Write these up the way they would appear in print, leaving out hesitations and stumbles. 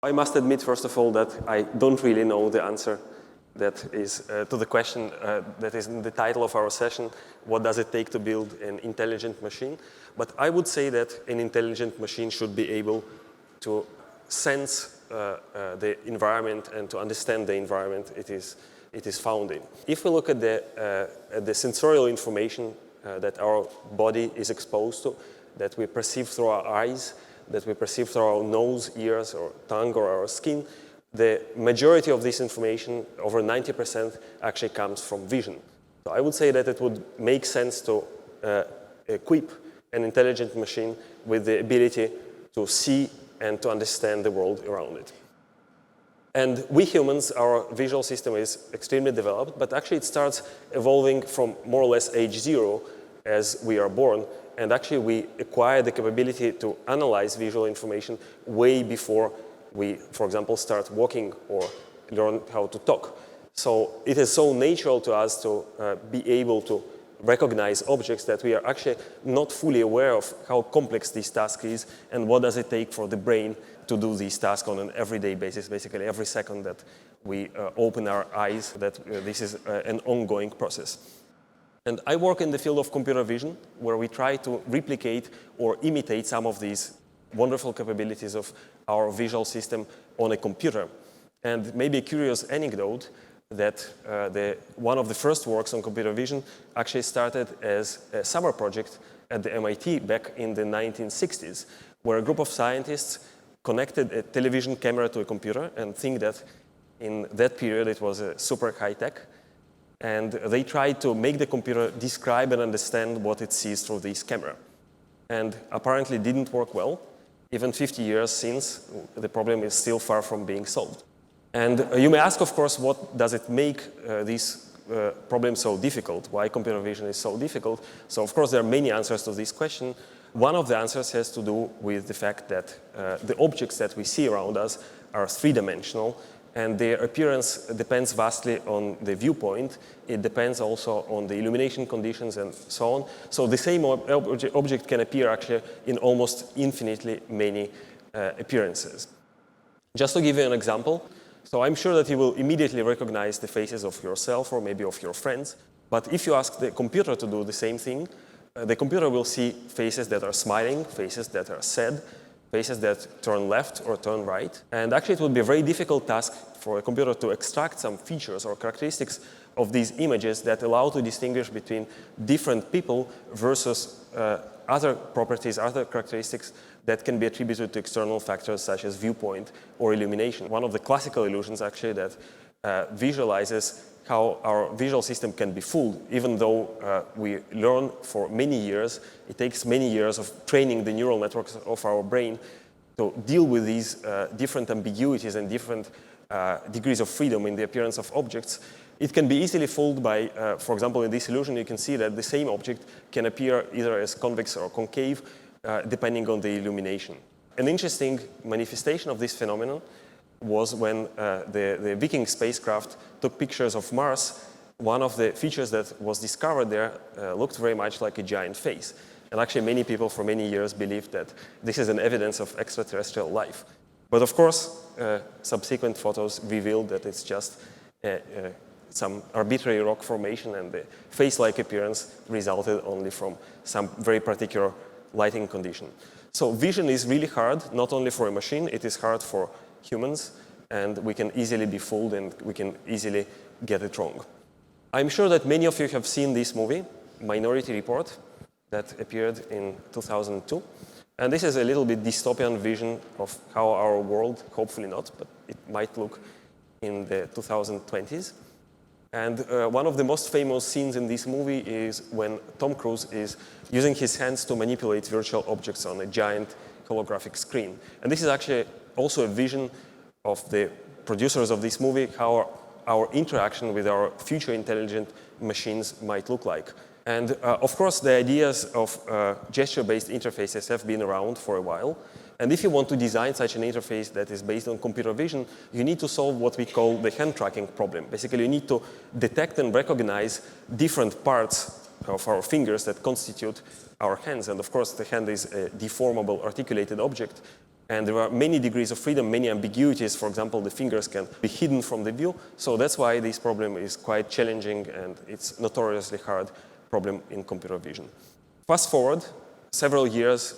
I must admit, first of all, that I don't really know the answer that is to the question that is in the title of our session, what does it take to build an intelligent machine? But I would say that an intelligent machine should be able to sense the environment and to understand the environment it is found in. If we look at the sensorial information that our body is exposed to, that we perceive through our eyes, that we perceive through our nose, ears, or tongue, or our skin, the majority of this information, over 90%, actually comes from vision. So I would say that it would make sense to equip an intelligent machine with the ability to see and to understand the world around it. And we humans, our visual system is extremely developed, but actually it starts evolving from more or less age 0 as we are born. And actually we acquire the capability to analyze visual information way before we, for example, start walking or learn how to talk. So it is so natural to us to be able to recognize objects that we are actually not fully aware of how complex this task is and what does it take for the brain to do these tasks on an everyday basis, basically every second that we open our eyes, that this is an ongoing process. And I work in the field of computer vision, where we try to replicate or imitate some of these wonderful capabilities of our visual system on a computer. And maybe a curious anecdote that one of the first works on computer vision actually started as a summer project at the MIT back in the 1960s, where a group of scientists connected a television camera to a computer and think that in that period it was super high tech. And they tried to make the computer describe and understand what it sees through this camera. And apparently didn't work well. Even 50 years since, the problem is still far from being solved. And you may ask, of course, what does it make this problem so difficult? Why computer vision is so difficult? So, of course, there are many answers to this question. One of the answers has to do with the fact that the objects that we see around us are three-dimensional, and their appearance depends vastly on the viewpoint. It depends also on the illumination conditions and so on. So the same object can appear actually in almost infinitely many appearances. Just to give you an example, so I'm sure that you will immediately recognize the faces of yourself or maybe of your friends. But if you ask the computer to do the same thing, the computer will see faces that are smiling, faces that are sad, faces that turn left or turn right. And actually it would be a very difficult task for a computer to extract some features or characteristics of these images that allow to distinguish between different people versus other properties, other characteristics that can be attributed to external factors such as viewpoint or illumination. One of the classical illusions actually that visualizes how our visual system can be fooled, even though we learn for many years. It takes many years of training the neural networks of our brain to deal with these different ambiguities and different degrees of freedom in the appearance of objects. It can be easily fooled by, for example, in this illusion, you can see that the same object can appear either as convex or concave, depending on the illumination. An interesting manifestation of this phenomenon was when the Viking spacecraft took pictures of Mars. One of the features that was discovered there looked very much like a giant face. And actually many people for many years believed that this is an evidence of extraterrestrial life. But of course, subsequent photos revealed that it's just some arbitrary rock formation, and the face-like appearance resulted only from some very particular lighting condition. So vision is really hard, not only for a machine, it is hard for humans, and we can easily be fooled and we can easily get it wrong. I'm sure that many of you have seen this movie, Minority Report, that appeared in 2002. And this is a little bit dystopian vision of how our world, hopefully not, but it might look in the 2020s. And one of the most famous scenes in this movie is when Tom Cruise is using his hands to manipulate virtual objects on a giant holographic screen. And this is actually also a vision of the producers of this movie, how our interaction with our future intelligent machines might look like. And of course, the ideas of gesture-based interfaces have been around for a while. And if you want to design such an interface that is based on computer vision, you need to solve what we call the hand tracking problem. Basically, you need to detect and recognize different parts of our fingers that constitute our hands. And of course, the hand is a deformable, articulated object. And there are many degrees of freedom, many ambiguities. For example, the fingers can be hidden from the view. So that's why this problem is quite challenging, and it's notoriously hard problem in computer vision. Fast forward several years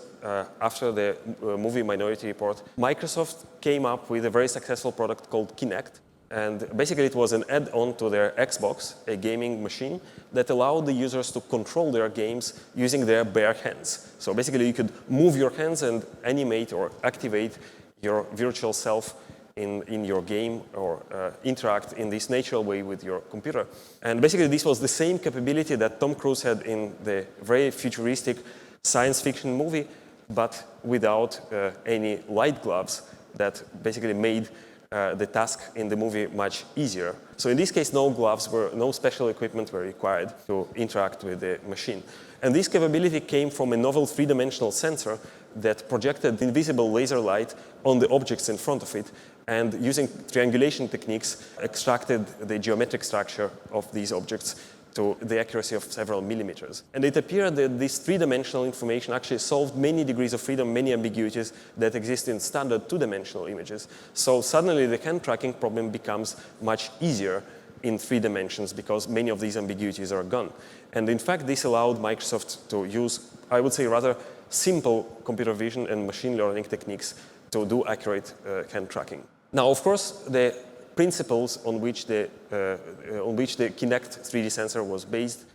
after the movie Minority Report, Microsoft came up with a very successful product called Kinect. And basically, it was an add-on to their Xbox, a gaming machine, that allowed the users to control their games using their bare hands. So basically, you could move your hands and animate or activate your virtual self in your game or interact in this natural way with your computer. And basically, this was the same capability that Tom Cruise had in the very futuristic science fiction movie, but without any light gloves that basically made the task in the movie much easier. So in this case, no special equipment were required to interact with the machine. And this capability came from a novel three-dimensional sensor that projected invisible laser light on the objects in front of it, and using triangulation techniques, extracted the geometric structure of these objects to the accuracy of several millimeters. And it appeared that this three-dimensional information actually solved many degrees of freedom, many ambiguities that exist in standard two-dimensional images. So suddenly the hand tracking problem becomes much easier in 3 dimensions because many of these ambiguities are gone. And in fact, this allowed Microsoft to use, I would say, rather simple computer vision and machine learning techniques to do accurate hand tracking. Now, of course, the principles on which the Kinect 3D sensor was based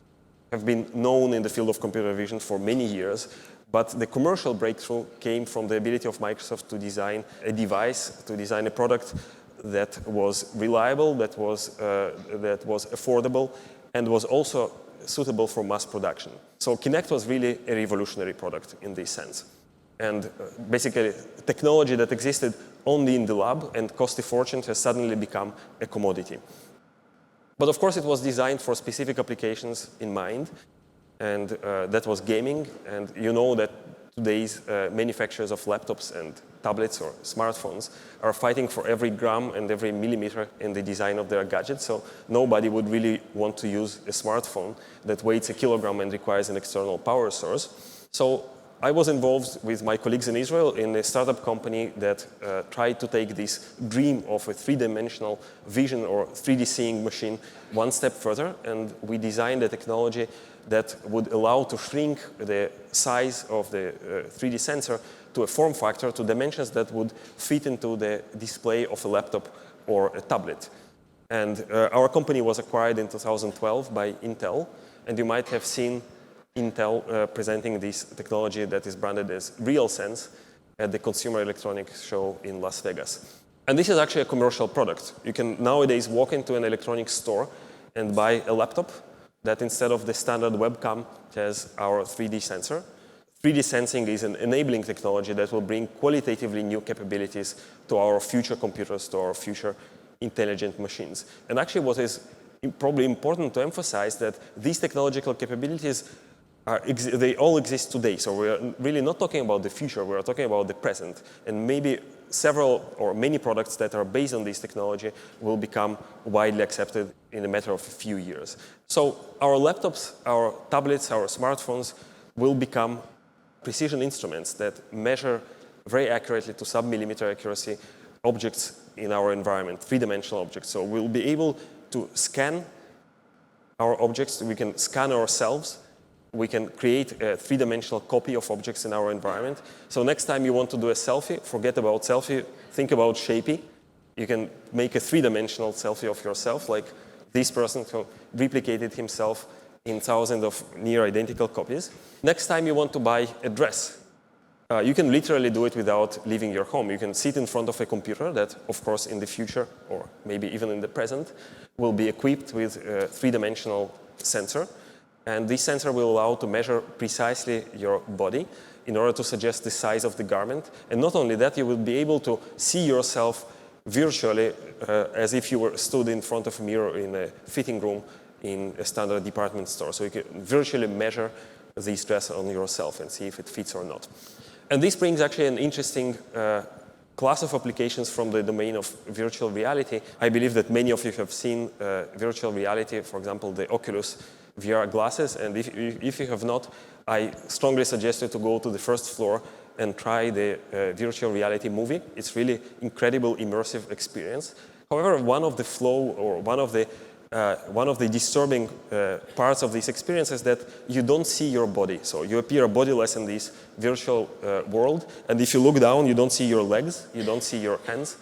have been known in the field of computer vision for many years, but the commercial breakthrough came from the ability of Microsoft to design a device, to design a product that was reliable, that was affordable, and was also suitable for mass production. So Kinect was really a revolutionary product in this sense. And basically, technology that existed only in the lab and cost a fortune has suddenly become a commodity. But of course, it was designed for specific applications in mind, and that was gaming. And you know that today's manufacturers of laptops and tablets or smartphones are fighting for every gram and every millimeter in the design of their gadgets. So nobody would really want to use a smartphone that weighs a kilogram and requires an external power source. So I was involved with my colleagues in Israel in a startup company that tried to take this dream of a three-dimensional vision or 3D seeing machine one step further, and we designed a technology that would allow to shrink the size of the 3D sensor to a form factor, to dimensions that would fit into the display of a laptop or a tablet. And our company was acquired in 2012 by Intel, and you might have seen Intel presenting this technology that is branded as RealSense at the Consumer Electronics Show in Las Vegas. And this is actually a commercial product. You can nowadays walk into an electronics store and buy a laptop that instead of the standard webcam has our 3D sensor. 3D sensing is an enabling technology that will bring qualitatively new capabilities to our future computers, to our future intelligent machines. And actually what is probably important to emphasize that these technological capabilities they all exist today. So we're really not talking about the future, we're talking about the present. And maybe several or many products that are based on this technology will become widely accepted in a matter of a few years. So our laptops, our tablets, our smartphones will become precision instruments that measure very accurately to sub-millimeter accuracy objects in our environment, three-dimensional objects. So we'll be able to scan our objects, we can scan ourselves, we can create a three-dimensional copy of objects in our environment. So next time you want to do a selfie, forget about selfie, think about Shapey. You can make a three-dimensional selfie of yourself, like this person who replicated himself in thousands of near-identical copies. Next time you want to buy a dress, you can literally do it without leaving your home. You can sit in front of a computer that, of course, in the future, or maybe even in the present, will be equipped with a three-dimensional sensor. And this sensor will allow to measure precisely your body in order to suggest the size of the garment. And not only that, you will be able to see yourself virtually as if you were stood in front of a mirror in a fitting room in a standard department store. So you can virtually measure this dress on yourself and see if it fits or not. And this brings actually an interesting class of applications from the domain of virtual reality. I believe that many of you have seen virtual reality, for example, the Oculus VR glasses. And if you have not, I strongly suggest you to go to the first floor and try the virtual reality movie. It's really incredible immersive experience. However, one of the flaw or one of the disturbing parts of this experience is that you don't see your body. So you appear bodiless in this virtual world, and if you look down, you don't see your legs, you don't see your hands.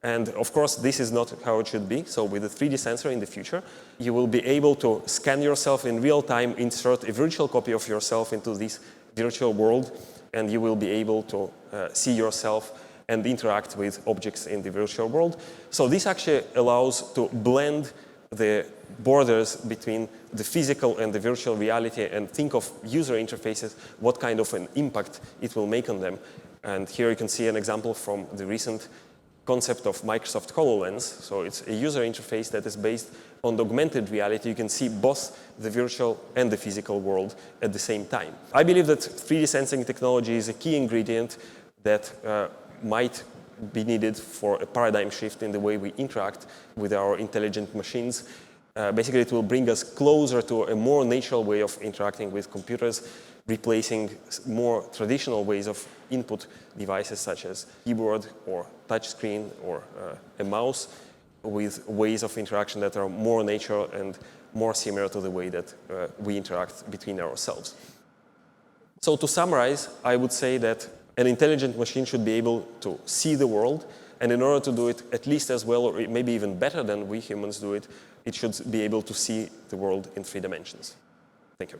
And of course, this is not how it should be. So with a 3D sensor in the future, you will be able to scan yourself in real time, insert a virtual copy of yourself into this virtual world, and you will be able to see yourself and interact with objects in the virtual world. So this actually allows to blend the borders between the physical and the virtual reality and think of user interfaces, what kind of an impact it will make on them. And here you can see an example from the recent concept of Microsoft HoloLens. So it's a user interface that is based on the augmented reality. You can see both the virtual and the physical world at the same time. I believe that 3D sensing technology is a key ingredient that might be needed for a paradigm shift in the way we interact with our intelligent machines. Basically, it will bring us closer to a more natural way of interacting with computers, replacing more traditional ways of input devices such as keyboard or touchscreen or a mouse with ways of interaction that are more natural and more similar to the way that we interact between ourselves. So to summarize, I would say that an intelligent machine should be able to see the world, and in order to do it at least as well or maybe even better than we humans do it, it should be able to see the world in 3 dimensions. Thank you.